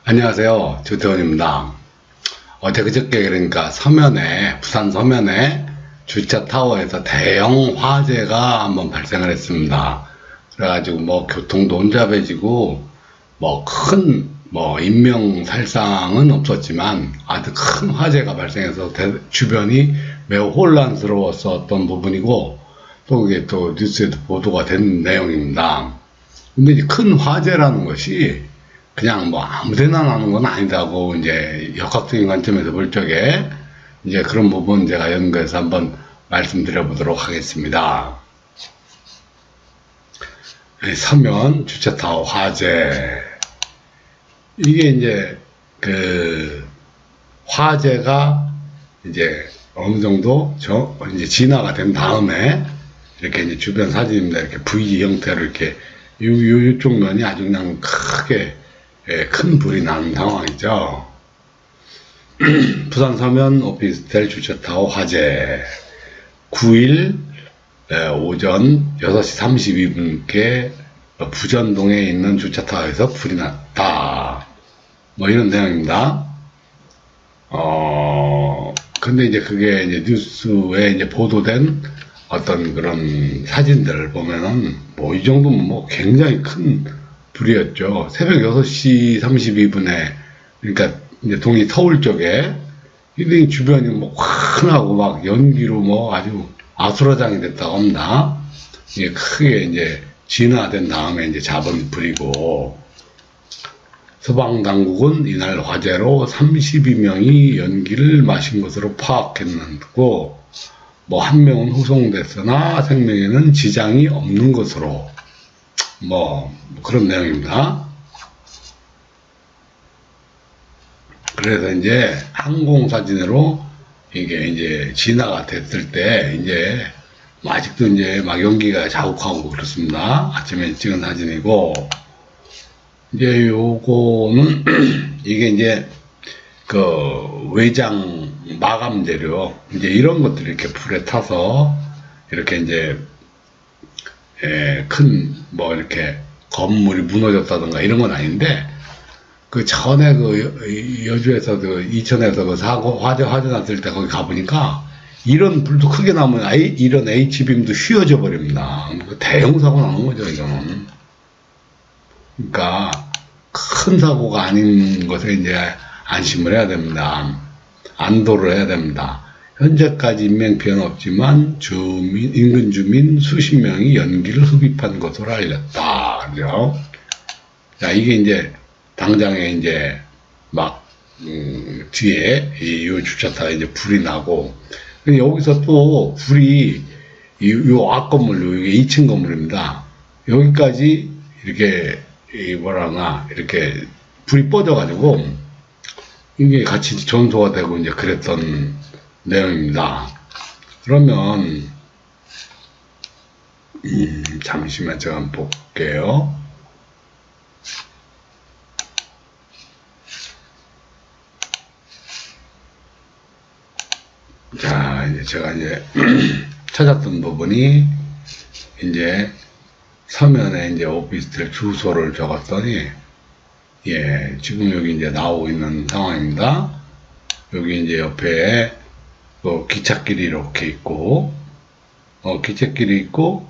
안녕하세요. 조태원입니다. 어제 그저께 그러니까 부산 서면에 주차 타워에서 대형 화재가 한번 발생을 했습니다. 그래가지고 교통도 혼잡해지고 인명 살상은 없었지만 아주 큰 화재가 발생해서 주변이 매우 혼란스러웠었던 부분이고, 또 그게 또 뉴스에도 보도가 된 내용입니다. 근데 이제 큰 화재라는 것이 그냥 아무데나 나는 건 아니다고 이제 역학적인 관점에서 볼 적에 이제 그런 부분 제가 연구해서 한번 말씀드려 보도록 하겠습니다. 서면 주차타워 화재. 이게 이제 화재가 이제 어느 정도 이제 진화가 된 다음에 이렇게 이제 주변 사진입니다. 이렇게 V 형태로 이렇게 이쪽 면이 아주 그냥 크게 큰 불이 나는 상황이죠. 부산 서면 오피스텔 주차타워 화재. 9일 오전 6시 32분께 부전동에 있는 주차타워에서 불이 났다. 이런 내용입니다. 근데 이제 그게 이제 뉴스에 이제 보도된 어떤 그런 사진들을 보면은 이 정도면 굉장히 큰 불이었죠. 새벽 6시 32분에, 그러니까 이제 동이 터울 쪽에, 이 주변이 환하고 연기로 아주 아수라장이 됐다고 합니다. 이게 크게 이제 진화된 다음에 이제 잡은 불이고, 소방당국은 이날 화재로 32명이 연기를 마신 것으로 파악했고, 한 명은 후송됐으나 생명에는 지장이 없는 것으로, 그런 내용입니다. 그래서 이제 항공사진으로 이게 이제 진화가 됐을 때 이제 아직도 이제 연기가 자욱하고 그렇습니다. 아침에 찍은 사진이고, 이제 요거는 이게 이제 외장 마감 재료 이제 이런 것들이 이렇게 불에 타서 이렇게 이제 큰 이렇게 건물이 무너졌다든가 이런 건 아닌데, 전에 여주에서 이천에서 화재 났을 때 거기 가보니까 이런 불도 크게 나면 이런 H빔도 휘어져 버립니다. 대형 사고 나는 거죠, 이거는. 그러니까 큰 사고가 아닌 것에 이제 안심을 해야 됩니다. 안도를 해야 됩니다. 현재까지 인명피해는 없지만 인근 주민 수십 명이 연기를 흡입한 것으로 알렸다. 그죠? 자, 이게 이제 당장에 이제 뒤에 이 주차타에 이제 불이 나고, 여기서 또 불이 요 앞 건물, 이게 2층 건물입니다. 여기까지 이렇게 이렇게 불이 뻗어가지고 이게 같이 전소가 되고 이제 그랬던 내용입니다. 그러면 잠시만 제가 한번 볼게요. 자, 이제 제가 이제 찾았던 부분이 이제 서면에 이제 오피스텔 주소를 적었더니, 지금 여기 이제 나오고 있는 상황입니다. 여기 이제 옆에 기찻길이 이렇게 있고, 기찻길이 있고,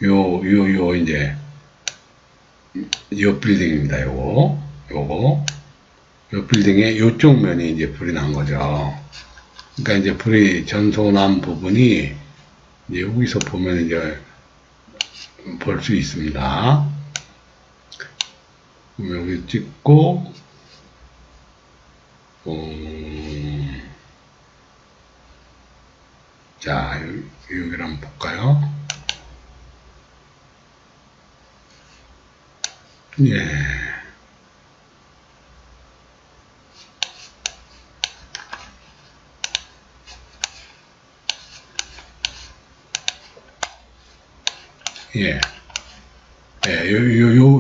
이제 요 빌딩입니다. 요 빌딩의 요쪽 면이 이제 불이 난 거죠. 그러니까 이제 불이 전소난 부분이 이제 여기서 보면 이제 볼 수 있습니다. 여기 찍고, 자, 여기를 한번 볼까요?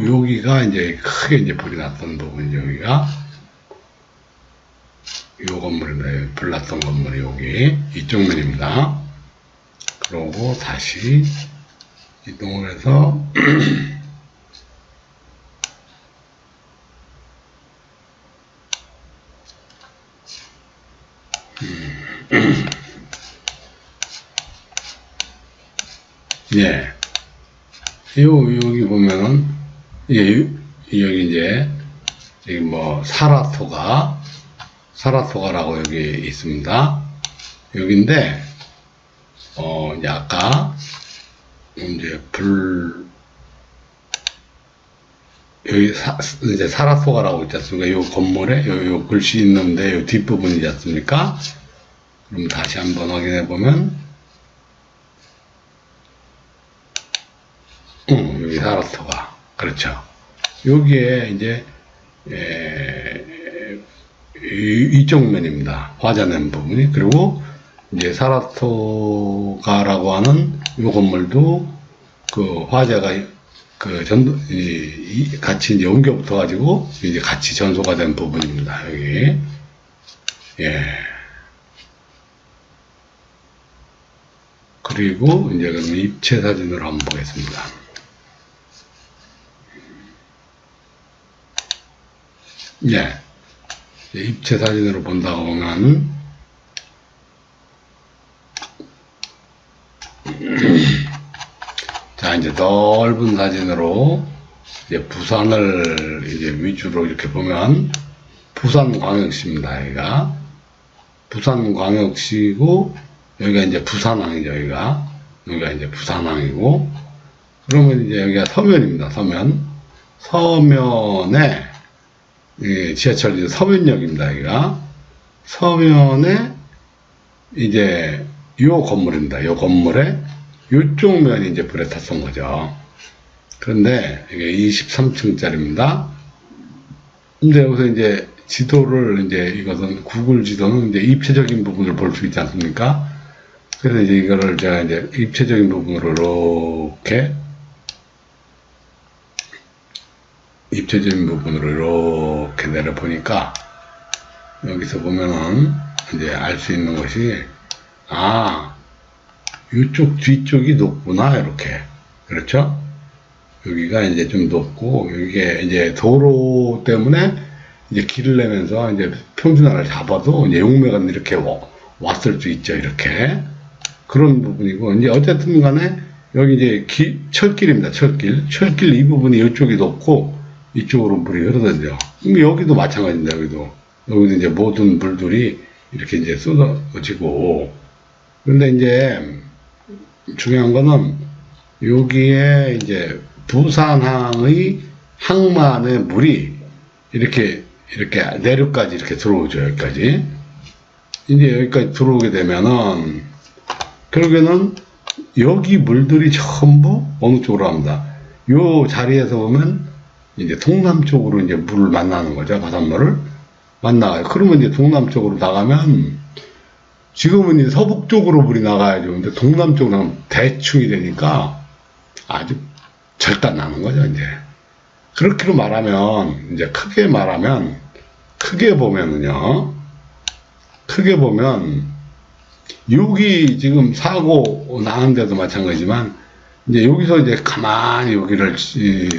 여기가 이제 크게 이제 불이 났던 부분, 여기가 요 건물입니다. 불 났던 건물이 여기 이쪽 면입니다. 그러고 다시 이동을 해서 예. 여기 보면은, 여기 이제, 여기 뭐, 사라토가라고 여기 있습니다. 여기인데, 이제 아까, 이제 여기 이제 사라토가라고 있지 않습니까? 요 건물에, 요 글씨 있는데, 요 뒷부분이지 않습니까? 그럼 다시 한번 확인해 보면, 여기 사라토가. 그렇죠. 여기에 이제, 이쪽 면입니다. 화자낸 부분이. 그리고 이제 사라토가라고 하는 이 건물도 그 화재가 같이 이제 옮겨 붙어 가지고 이제 같이 전소가 된 부분입니다. 여기. 예. 그리고 이제 그럼 입체 사진으로 한번 보겠습니다. 예. 입체 사진으로 본다고 보면, 자, 이제 넓은 사진으로, 이제 부산을 이제 위주로 이렇게 보면, 부산광역시입니다, 여기가. 부산광역시고, 여기가 이제 부산항이죠, 여기가 이제 부산항이고, 그러면 이제 여기가 서면입니다, 서면. 서면에, 지하철 이제 서면역입니다, 여기가. 서면에, 이제, 요 건물입니다. 요 건물에, 요쪽 면이 이제 불에 탔던 거죠. 그런데, 이게 23층짜리입니다. 근데 여기서 이제, 지도를 이제, 이것은, 구글 지도는 이제 입체적인 부분을 볼 수 있지 않습니까? 그래서 이제 이거를 제가 이제 입체적인 부분으로 이렇게 내려보니까 여기서 보면은 이제 알 수 있는 것이 이쪽 뒤쪽이 높구나 이렇게. 그렇죠? 여기가 이제 좀 높고 여기에 이제 도로 때문에 이제 길을 내면서 이제 평준화를 잡아도 이제 용매가 이렇게 왔을 수 있죠. 이렇게. 그런 부분이고, 이제 어쨌든 간에, 여기 이제 철길입니다. 철길 이 부분이 이쪽이 높고, 이쪽으로 물이 흐르던죠. 여기도 마찬가지입니다. 여기도 이제 모든 물들이 이렇게 이제 쏟아지고, 그런데 이제, 중요한 거는, 여기에 이제, 부산항의 항만의 물이 이렇게 내륙까지 이렇게 들어오죠. 여기까지. 이제 여기까지 들어오게 되면은, 결국에는 여기 물들이 전부 어느 쪽으로 합니다. 요 자리에서 보면 이제 동남쪽으로 이제 물을 만나는 거죠. 바닷물을 만나요. 그러면 이제 동남쪽으로 나가면 지금은 이제 서북쪽으로 물이 나가야죠. 근데 동남쪽으로 나가면 대충이 되니까 아주 절단 나는 거죠. 이제 그렇게 말하면 이제 크게 보면 여기 지금 사고 나는 데도 마찬가지지만 이제 여기서 이제 가만히 여기를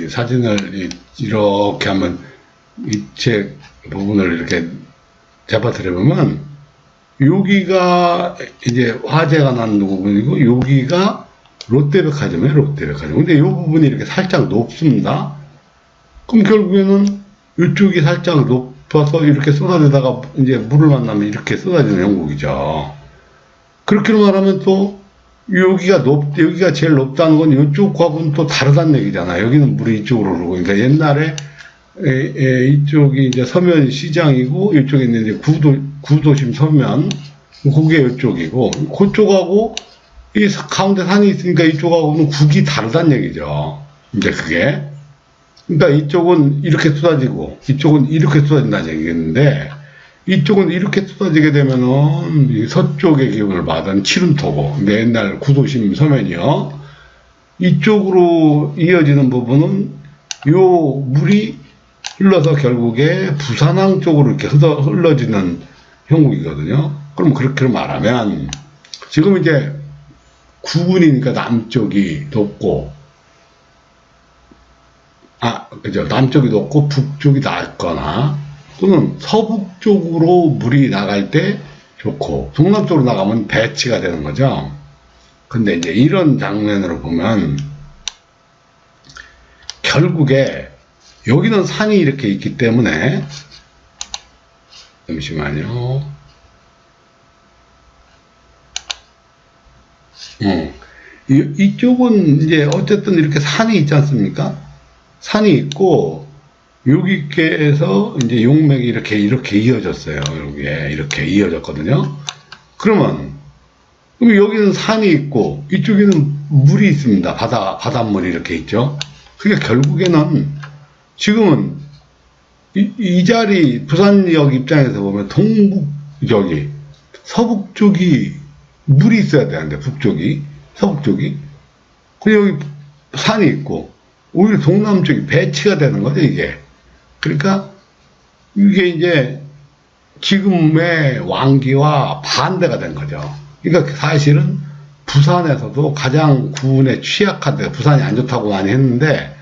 사진을 이렇게 한번 입체 부분을 이렇게 잡아들여 보면 여기가 이제 화재가 난 부분이고 여기가 롯데백화점이에요. 롯데백화점. 근데 이 부분이 이렇게 살짝 높습니다. 그럼 결국에는 이쪽이 살짝 높아서 이렇게 쏟아지다가 이제 물을 만나면 이렇게 쏟아지는 형국이죠. 그렇게 말하면 또 여기가 제일 높다는 건 이쪽하고는 또 다르다는 얘기잖아요. 여기는 물이 이쪽으로 흐르고. 그러니까 옛날에 이쪽이 이제 서면 시장이고 이쪽에 있는 이제 구도심 서면 그게 이쪽이고 그쪽하고 이 가운데 산이 있으니까 이쪽하고는 국이 다르다는 얘기죠. 이제 그게. 그러니까 이쪽은 이렇게 쏟아지고 이쪽은 이렇게 쏟아진다는 얘기겠는데 이쪽은 이렇게 쏟아지게 되면은 서쪽의 기운을 받은 치름토고 근데 옛날 구도심 서면이요. 이쪽으로 이어지는 부분은 요 물이 흘러서 결국에 부산항 쪽으로 이렇게 흘러지는 형국이거든요. 그럼 그렇게 말하면 지금 이제 구군이니까 남쪽이 높고 그죠. 남쪽이 높고 북쪽이 낮거나 또는 서북 쪽으로 물이 나갈 때 좋고, 동남쪽으로 나가면 배치가 되는 거죠. 근데 이제 이런 장면으로 보면, 결국에, 여기는 산이 이렇게 있기 때문에, 잠시만요. 이쪽은 이제 어쨌든 이렇게 산이 있지 않습니까? 산이 있고, 여기께서 이제 용맥이 이렇게 이어졌어요. 여기에 이렇게 이어졌거든요. 그럼 여기는 산이 있고, 이쪽에는 물이 있습니다. 바닷물이 이렇게 있죠. 그러니까 결국에는 지금은 이 자리 부산역 입장에서 보면 서북 쪽이 물이 있어야 되는데, 서북 쪽이. 그리고 여기 산이 있고, 오히려 동남쪽이 배치가 되는 거죠, 이게. 그러니까, 이게 이제 지금의 왕기와 반대가 된 거죠. 그러니까 사실은 부산에서도 가장 구운에 취약한 데가, 부산이 안 좋다고 많이 했는데,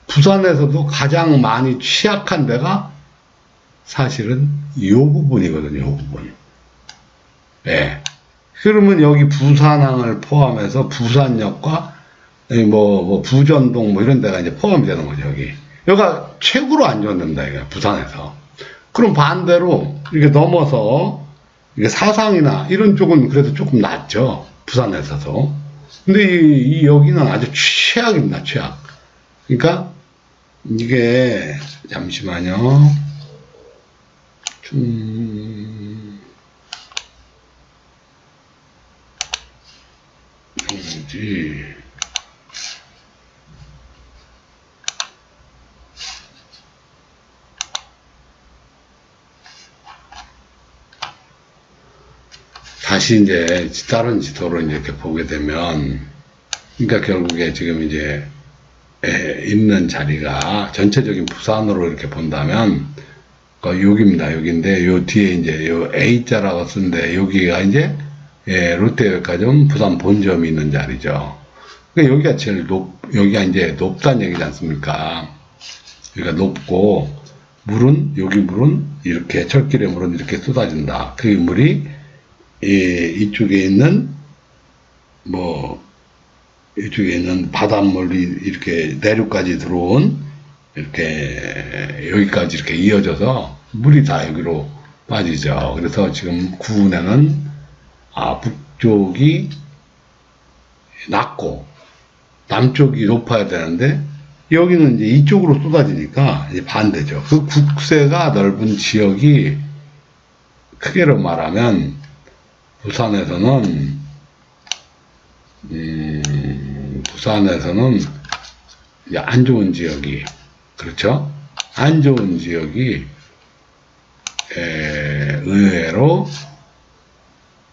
부산에서도 가장 많이 취약한 데가 사실은 이 부분이거든요, 이 부분. 예. 그러면 여기 부산항을 포함해서 부산역과 부전동 이런 데가 이제 포함이 되는 거죠, 여기. 여기가 최고로 안 좋은 데입니다, 이게 부산에서. 그럼 반대로 이렇게 넘어서 이게 사상이나 이런 쪽은 그래도 조금 낫죠, 부산에서도. 근데 여기는 아주 최악입니다, 최악. 그러니까 이게 잠시만요. 다시 이제 다른 지도로 이렇게 보게 되면, 그러니까 결국에 지금 이제 있는 자리가 전체적인 부산으로 이렇게 본다면, 여기입니다. 여기인데, 요 뒤에 이제 요 A자라고 쓰는데, 여기가 이제 롯데백화점 부산 본점이 있는 자리죠. 그러니까 여기가 제일 여기가 이제 높다는 얘기지 않습니까? 여기가 높고, 여기 물은 이렇게, 철길의 물은 이렇게 쏟아진다. 그 물이, 이쪽에 있는, 이쪽에 있는 바닷물이 이렇게 내륙까지 들어온, 이렇게, 여기까지 이렇게 이어져서 물이 다 여기로 빠지죠. 그래서 지금 구운에는, 북쪽이 낮고, 남쪽이 높아야 되는데, 여기는 이제 이쪽으로 쏟아지니까 이제 반대죠. 그 국세가 넓은 지역이 크게로 말하면 부산에서는 이제 안 좋은 지역이, 그렇죠? 안 좋은 지역이 의외로,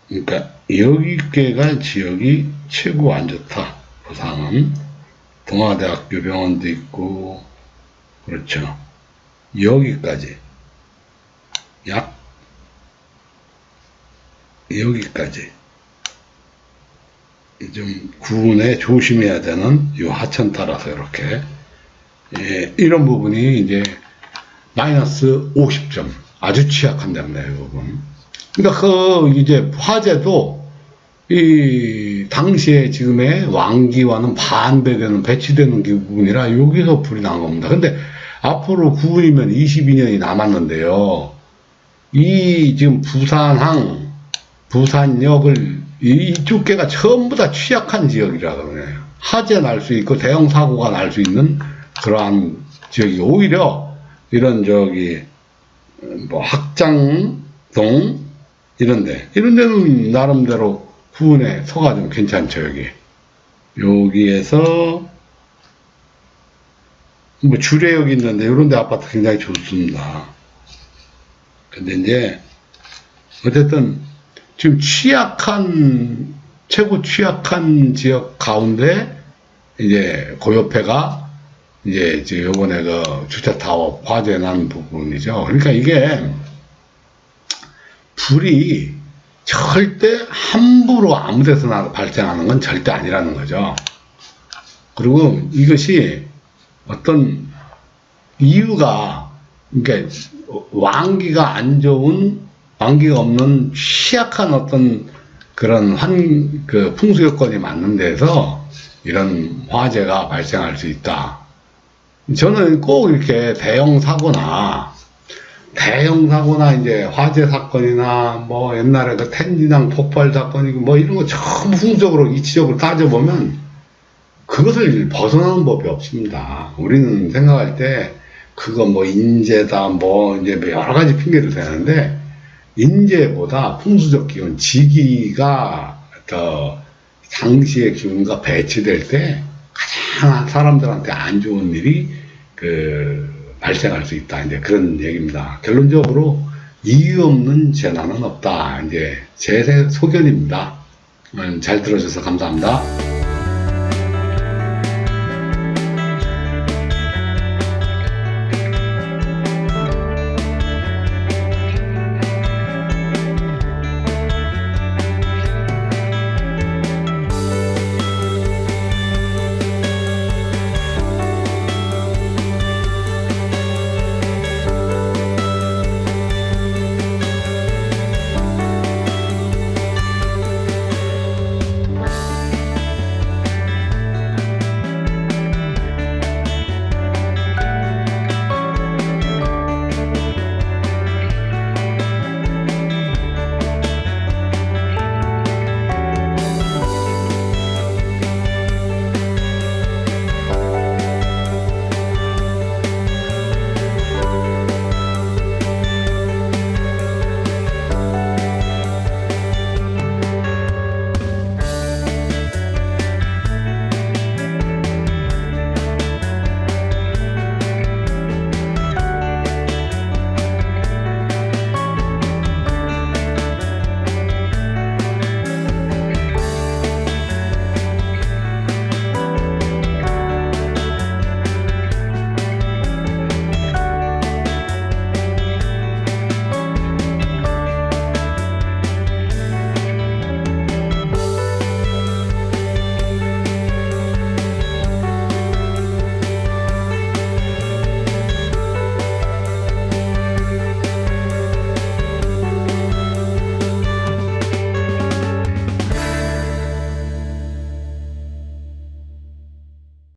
그러니까 여기께가 지역이 최고 안 좋다. 부산은 동아대학교 병원도 있고, 그렇죠. 여기까지 여기까지 좀 구운에 조심해야 되는 이 하천 따라서 이렇게 이런 부분이 이제 마이너스 50점 아주 취약한 데입니다, 이 부분. 그러니까 이제 화재도 이 당시에 지금의 왕기와는 반대되는 배치되는 부분이라 여기서 불이 난 겁니다. 근데 앞으로 9분이면 22년이 남았는데요. 이 지금 부산항, 부산역을 이쪽 개가 전부 다 취약한 지역이라 그러네요. 화재 날 수 있고 대형 사고가 날 수 있는 그러한 지역이 오히려 이런 학장동 이런 데는 나름대로 구운에 서가 좀 괜찮죠, 여기에서 주례역이 있는데 이런 데 아파트 굉장히 좋습니다. 근데 이제 어쨌든 지금 최고 취약한 지역 가운데 이제 그 옆에가 이제 지금 요번에 주차타워 화재 난 부분이죠. 그러니까 이게 불이 절대 함부로 아무 데서나 발생하는 건 절대 아니라는 거죠. 그리고 이것이 어떤 이유가, 그러니까 왕기가 안 좋은 관계가 없는 취약한 어떤 그런 그 풍수 여건이 맞는 데서 이런 화재가 발생할 수 있다. 저는 꼭 이렇게 대형 사고나 이제 화재 사건이나 뭐 옛날에 그 텐진항 폭발 사건이고 뭐 이런 거 전부 풍수적으로 이치적으로 따져보면 그것을 벗어나는 법이 없습니다. 우리는 생각할 때 그거 뭐 인재다 뭐 이제 여러 가지 핑계를 대는데, 인재보다 풍수적 기운, 지기가 더 상시의 기운과 배치될 때 가장 사람들한테 안 좋은 일이 발생할 수 있다. 이제 그런 얘기입니다. 결론적으로 이유 없는 재난은 없다. 이제 제 소견입니다. 잘 들어주셔서 감사합니다.